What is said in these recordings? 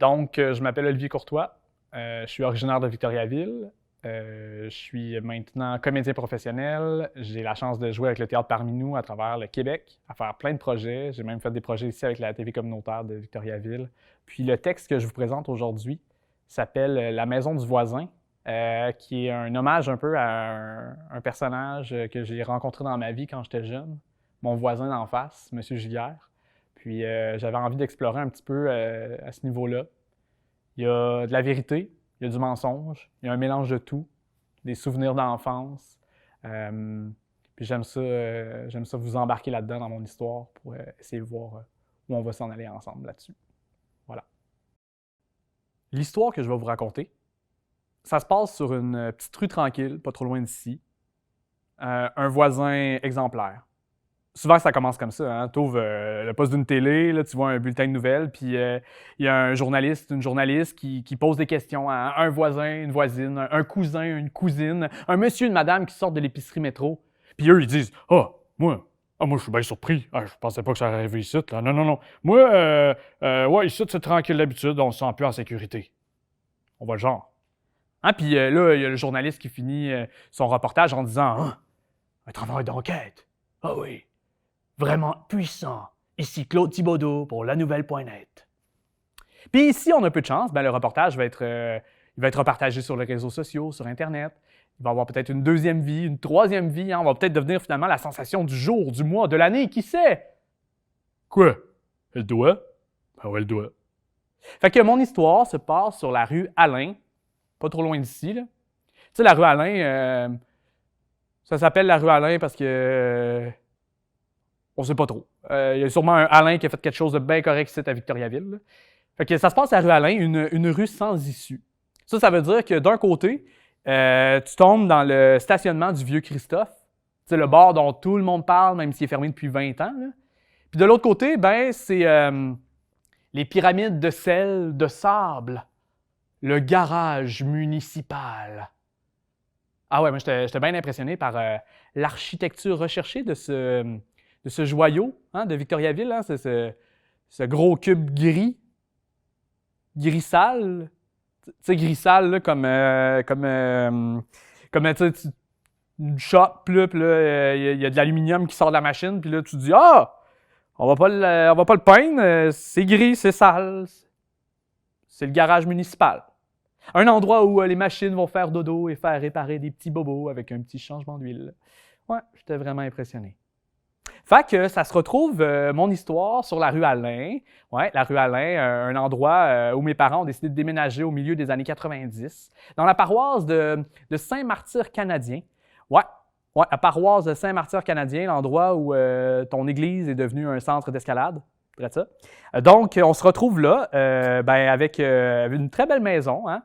Donc, je m'appelle Olivier Courtois. Je suis originaire de Victoriaville. Je suis maintenant comédien professionnel. J'ai la chance de jouer avec le théâtre parmi nous à travers le Québec, à faire plein de projets. J'ai même fait des projets ici avec la TV communautaire de Victoriaville. Puis le texte que je vous présente aujourd'hui s'appelle La maison du voisin, qui est un hommage un peu à un personnage que j'ai rencontré dans ma vie quand j'étais jeune, mon voisin d'en face, M. Giguère. Puis j'avais envie d'explorer un petit peu à ce niveau-là. Il y a de la vérité, il y a du mensonge, il y a un mélange de tout, des souvenirs d'enfance. Puis j'aime ça vous embarquer là-dedans dans mon histoire pour essayer de voir où on va s'en aller ensemble là-dessus. Voilà. L'histoire que je vais vous raconter, ça se passe sur une petite rue tranquille, pas trop loin d'ici. Un voisin exemplaire. Souvent, ça commence comme ça. Hein? Tu ouvres le poste d'une télé, là, tu vois un bulletin de nouvelles, puis il y a un journaliste, une journaliste qui pose des questions à un voisin, une voisine, un cousin, une cousine, un monsieur, une madame qui sortent de l'épicerie métro. Puis eux, ils disent « Ah, moi, je suis bien surpris. Je pensais pas que ça arrivait ici. Là. Non. Moi, ouais, ici, c'est tranquille d'habitude, on se sent plus en sécurité. » On voit le genre. Hein? Puis là, il y a le journaliste qui finit son reportage en disant « Ah, un travail d'enquête. Ah oui. Vraiment puissant. Ici Claude Thibodeau pour lanouvelle.net. » Puis ici, on a un peu de chance, le reportage va être repartagé sur les réseaux sociaux, sur Internet. Il va avoir peut-être une deuxième vie, une troisième vie. Hein? On va peut-être devenir finalement la sensation du jour, du mois, de l'année, qui sait? Quoi? Elle doit? Ah ouais, elle doit. Fait que mon histoire se passe sur la rue Alain, pas trop loin d'ici. Là. Tu sais, la rue Alain, ça s'appelle la rue Alain parce que... on sait pas trop. Il y a sûrement un Alain qui a fait quelque chose de bien correct ici à Victoriaville. Là. Fait que ça se passe à la rue Alain, une rue sans issue. Ça veut dire que d'un côté, tu tombes dans le stationnement du Vieux Christophe. C'est le bar dont tout le monde parle, même s'il est fermé depuis 20 ans. Là. Puis de l'autre côté, c'est les pyramides de sel, de sable, le garage municipal. Ah ouais, moi j'étais bien impressionné par l'architecture recherchée de ce joyau hein, de Victoriaville. Hein, c'est ce gros cube gris sale. Tu sais, gris sale, là, comme une shop, puis là, il y a de l'aluminium qui sort de la machine, puis là, tu dis « Ah! On va pas le peindre, c'est gris, c'est sale. C'est le garage municipal. » Un endroit où les machines vont faire dodo et faire réparer des petits bobos avec un petit changement d'huile. Ouais, j'étais vraiment impressionné. Fait que ça se retrouve, mon histoire, sur la rue Alain. Ouais, la rue Alain, un endroit où mes parents ont décidé de déménager au milieu des années 90, dans la paroisse de Saint-Martyr canadien. Ouais, la paroisse de Saint-Martyr canadien, l'endroit où ton église est devenue un centre d'escalade. C'est ça. Donc, on se retrouve là, avec une très belle maison, hein,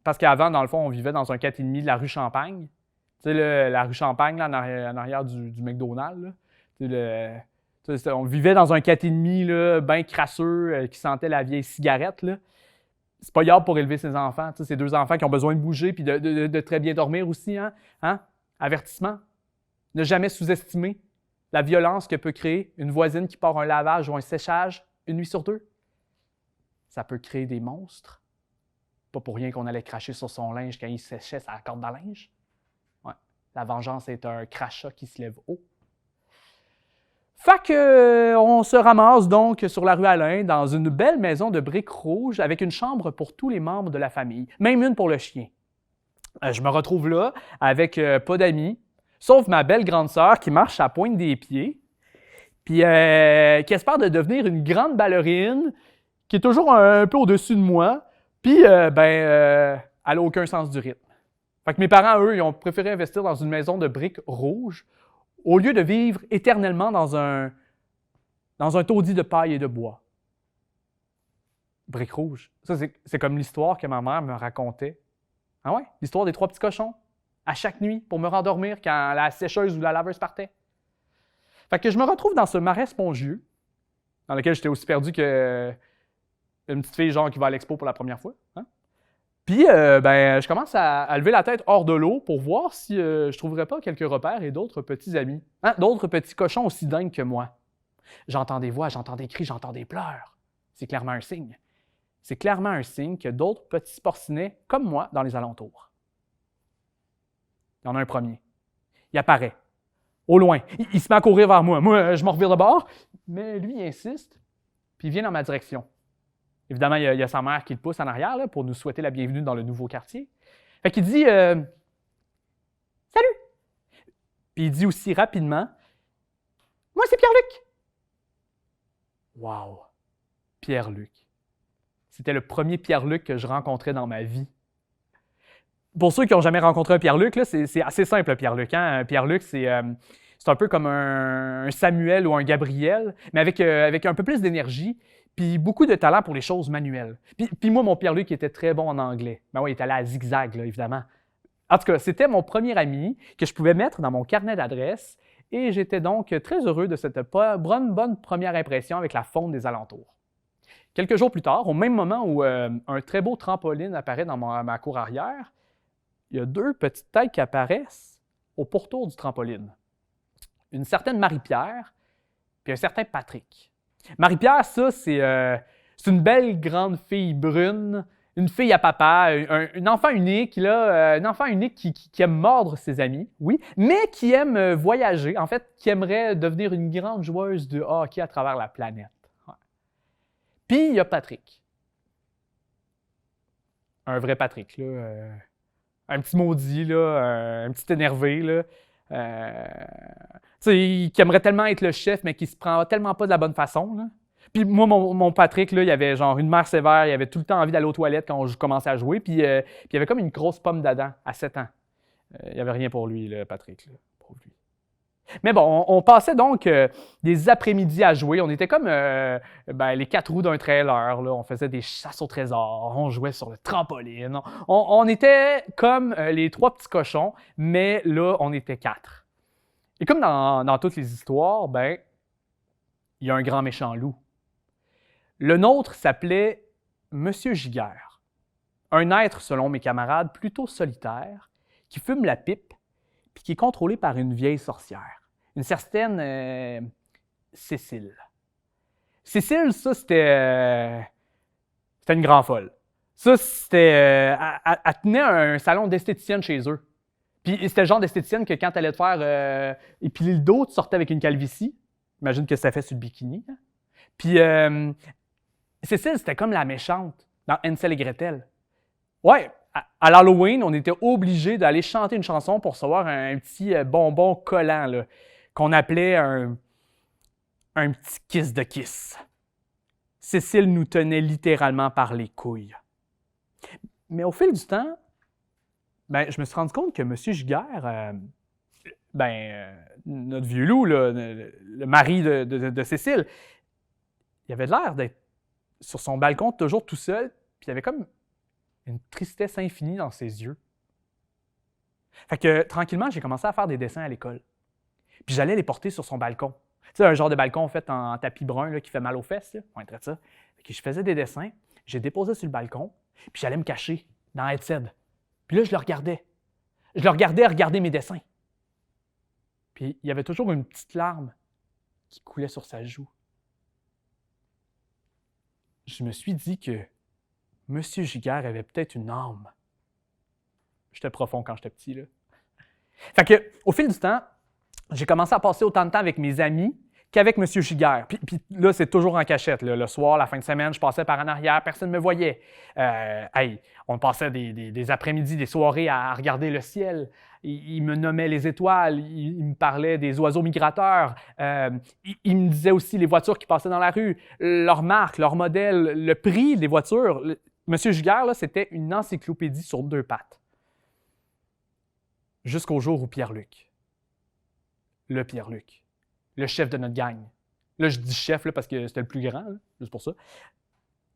parce qu'avant, dans le fond, on vivait dans un 4,5 de la rue Champagne. Tu sais, la rue Champagne, là, en arrière du McDonald's. Là. On vivait dans un 4,5 bien crasseux qui sentait la vieille cigarette. Là. C'est pas grave pour élever ses enfants. Tu sais, c'est deux enfants qui ont besoin de bouger et de très bien dormir aussi. Hein? Avertissement. Ne jamais sous-estimer la violence que peut créer une voisine qui part un lavage ou un séchage une nuit sur deux. Ça peut créer des monstres. Pas pour rien qu'on allait cracher sur son linge quand il séchait sa corde à linge. La vengeance est un crachat qui se lève haut. Fait que, on se ramasse donc sur la rue Alain dans une belle maison de briques rouges avec une chambre pour tous les membres de la famille, même une pour le chien. Je me retrouve là avec pas d'amis, sauf ma belle grande sœur qui marche à la pointe des pieds, puis qui espère de devenir une grande ballerine, qui est toujours un peu au-dessus de moi, puis elle n'a aucun sens du rythme. Fait que mes parents, eux, ils ont préféré investir dans une maison de briques rouges au lieu de vivre éternellement dans un taudis de paille et de bois. Briques rouges. Ça, c'est comme l'histoire que ma mère me racontait. Ah ouais? L'histoire des 3 petits cochons. À chaque nuit, pour me rendormir quand la sécheuse ou la laveuse partait. Fait que je me retrouve dans ce marais spongieux, dans lequel j'étais aussi perdu que une petite fille genre qui va à l'expo pour la première fois. Hein? Puis, je commence à lever la tête hors de l'eau pour voir si je ne trouverais pas quelques repères et d'autres petits amis. Hein? D'autres petits cochons aussi dingues que moi. J'entends des voix, j'entends des cris, j'entends des pleurs. C'est clairement un signe. c'est clairement un signe qu'il y a d'autres petits porcinets comme moi dans les alentours. Il y en a un premier. Il apparaît. Au loin. Il se met à courir vers moi. Moi, je me revire de bord, mais lui, il insiste, puis il vient dans ma direction. Évidemment, il y a sa mère qui le pousse en arrière là, pour nous souhaiter la bienvenue dans le nouveau quartier. Fait qu'il dit Salut! Puis il dit aussi rapidement Moi, c'est Pierre-Luc! Wow! Pierre-Luc. C'était le premier Pierre-Luc que je rencontrais dans ma vie. Pour ceux qui n'ont jamais rencontré un Pierre-Luc, là, c'est assez simple, Pierre-Luc. Hein? Pierre-Luc, c'est un peu comme un Samuel ou un Gabriel, mais avec un peu plus d'énergie, puis beaucoup de talent pour les choses manuelles. Puis moi, mon Pierre-Luc était très bon en anglais. Ben oui, il était allé à zigzag, là, évidemment. En tout cas, c'était mon premier ami que je pouvais mettre dans mon carnet d'adresses, et j'étais donc très heureux de cette bonne première impression avec la faune des alentours. Quelques jours plus tard, au même moment où un très beau trampoline apparaît dans ma cour arrière, il y a deux petites têtes qui apparaissent au pourtour du trampoline. Une certaine Marie-Pierre, puis un certain Patrick. Marie-Pierre, ça, c'est une belle grande fille brune, une fille à papa, un enfant unique, là, un enfant unique qui aime mordre ses amis, oui, mais qui aime voyager, en fait, qui aimerait devenir une grande joueuse de hockey à travers la planète. Ouais. Puis, il y a Patrick. Un vrai Patrick, là. Un petit maudit, là, un petit énervé, là. Qui aimerait tellement être le chef, mais qui se prend tellement pas de la bonne façon, là. Puis moi, mon Patrick, là, il avait genre une mère sévère, il avait tout le temps envie d'aller aux toilettes quand je commençais à jouer, puis il avait comme une grosse pomme d'Adam à 7 ans. Il n'y avait rien pour lui, là, Patrick, là, pour lui. Mais bon, on passait donc des après-midi à jouer. On était comme les 4 roues d'un trailer. Là. On faisait des chasses au trésor. On jouait sur le trampoline. On était comme les 3 petits cochons, mais là, on était 4. Et comme dans toutes les histoires, il y a un grand méchant loup. Le nôtre s'appelait Monsieur Giguère. Un être, selon mes camarades, plutôt solitaire, qui fume la pipe puis qui est contrôlé par une vieille sorcière. Une certaine Cécile. Cécile, ça, c'était une grande folle. Ça, c'était... elle tenait un salon d'esthéticienne chez eux. Puis c'était le genre d'esthéticienne que quand tu allais te faire épiler le dos, tu sortais avec une calvitie. Imagine que ça fait sur le bikini. Hein? Puis Cécile, c'était comme la méchante dans Hansel et Gretel. Ouais, à l'Halloween, on était obligé d'aller chanter une chanson pour recevoir un petit bonbon collant, là, qu'on appelait un petit kiss de kiss. Cécile nous tenait littéralement par les couilles. Mais au fil du temps, je me suis rendu compte que M. Giguère, notre vieux loup, là, le mari de Cécile, il avait l'air d'être sur son balcon toujours tout seul, puis il avait comme une tristesse infinie dans ses yeux. Fait que tranquillement, j'ai commencé à faire des dessins à l'école. Puis j'allais les porter sur son balcon. Tu sais, un genre de balcon fait en tapis brun là, qui fait mal aux fesses. Là. On traite ça. Fait que je faisais des dessins, j'ai déposé sur le balcon, puis j'allais me cacher dans la headset. Puis là, je le regardais. Je le regardais regarder mes dessins. Puis il y avait toujours une petite larme qui coulait sur sa joue. Je me suis dit que M. Giguère avait peut-être une âme. J'étais profond quand j'étais petit, là. Fait que, au fil du temps, j'ai commencé à passer autant de temps avec mes amis qu'avec M. Giguère. Puis là, c'est toujours en cachette. Là. Le soir, la fin de semaine, je passais par en arrière, personne ne me voyait. On passait des après-midi, des soirées à regarder le ciel. Il me nommait les étoiles, il me parlait des oiseaux migrateurs. Il me disait aussi les voitures qui passaient dans la rue, leur marque, leur modèle, le prix des voitures. M. Giguère, là, c'était une encyclopédie sur 2 pattes. Jusqu'au jour où Pierre-Luc, le chef de notre gang, là je dis chef là, parce que c'était le plus grand, là, juste pour ça,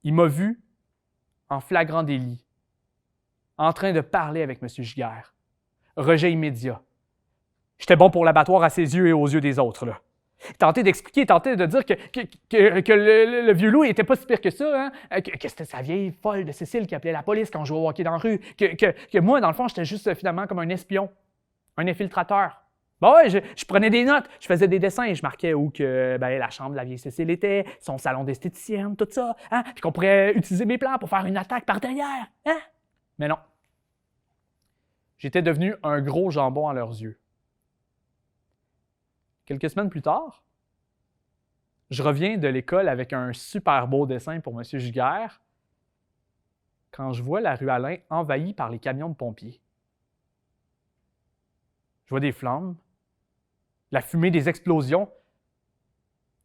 il m'a vu en flagrant délit, en train de parler avec M. Giguère. Rejet immédiat. J'étais bon pour l'abattoir à ses yeux et aux yeux des autres, là. Tenter d'expliquer, tenter de dire que le vieux loup n'était pas si pire que ça, hein? Que c'était sa vieille folle de Cécile qui appelait la police quand je jouais au hockey dans la rue, que moi, dans le fond, j'étais juste finalement comme un espion, un infiltrateur. Bon, ouais, je prenais des notes, je faisais des dessins, et je marquais où que la chambre de la vieille Cécile était, son salon d'esthéticienne, tout ça, hein? Puis qu'on pourrait utiliser mes plans pour faire une attaque par derrière, hein? Mais non. J'étais devenu un gros jambon à leurs yeux. Quelques semaines plus tard, je reviens de l'école avec un super beau dessin pour M. Giguère quand je vois la rue Alain envahie par les camions de pompiers. Je vois des flammes, la fumée des explosions.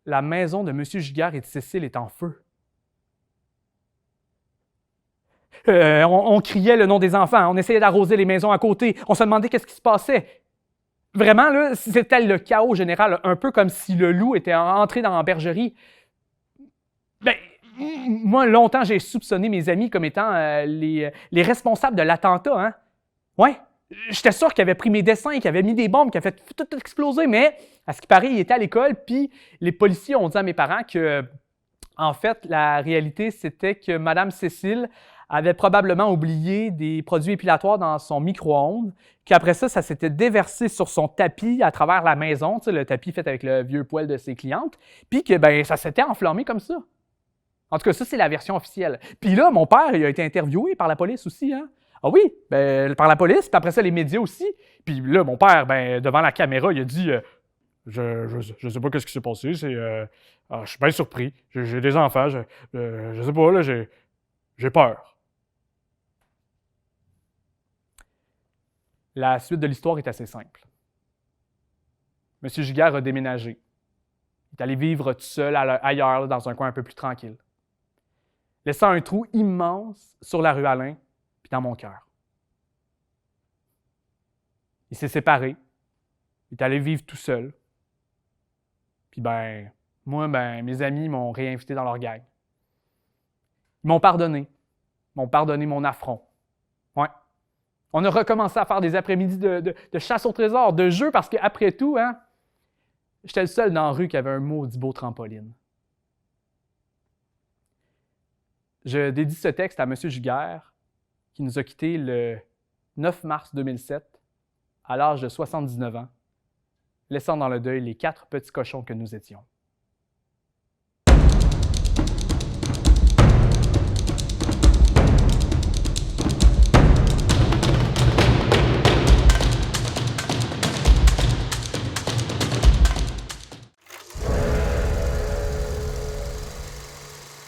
La maison de M. Giguère et de Cécile est en feu. On criait le nom des enfants, on essayait d'arroser les maisons à côté, on se demandait qu'est-ce qui se passait. Vraiment, là, c'était le chaos général, un peu comme si le loup était entré dans la bergerie. Moi, longtemps, j'ai soupçonné mes amis comme étant les responsables de l'attentat, hein. Ouais. J'étais sûr qu'il avait pris mes dessins, qu'il avait mis des bombes, qu'il avait fait tout exploser, mais à ce qui paraît, il était à l'école, puis les policiers ont dit à mes parents que, en fait, la réalité, c'était que Mme Cécile avait probablement oublié des produits épilatoires dans son micro-ondes, qu'après ça s'était déversé sur son tapis à travers la maison, tu sais, le tapis fait avec le vieux poêle de ses clientes, puis que ça s'était enflammé comme ça. En tout cas, ça, c'est la version officielle. Puis là, mon père, il a été interviewé par la police aussi, hein? Ah oui, par la police, puis après ça, les médias aussi. Puis là, mon père, devant la caméra, il a dit je sais pas qu'est-ce qui s'est passé, je suis bien surpris. J'ai des enfants, je sais pas, là, j'ai peur. La suite de l'histoire est assez simple. M. Giguère a déménagé. Il est allé vivre tout seul ailleurs, dans un coin un peu plus tranquille, laissant un trou immense sur la rue Alain, puis dans mon cœur. Il s'est séparé. Il est allé vivre tout seul. Puis moi, mes amis m'ont réinvité dans leur gang. Ils m'ont pardonné. Ils m'ont pardonné mon affront. Ouais. On a recommencé à faire des après-midi de chasse au trésor, de jeux, parce qu'après tout, hein, j'étais le seul dans la rue qui avait un maudit beau trampoline. Je dédie ce texte à M. Giguère, qui nous a quittés le 9 mars 2007, à l'âge de 79 ans, laissant dans le deuil les 4 petits cochons que nous étions.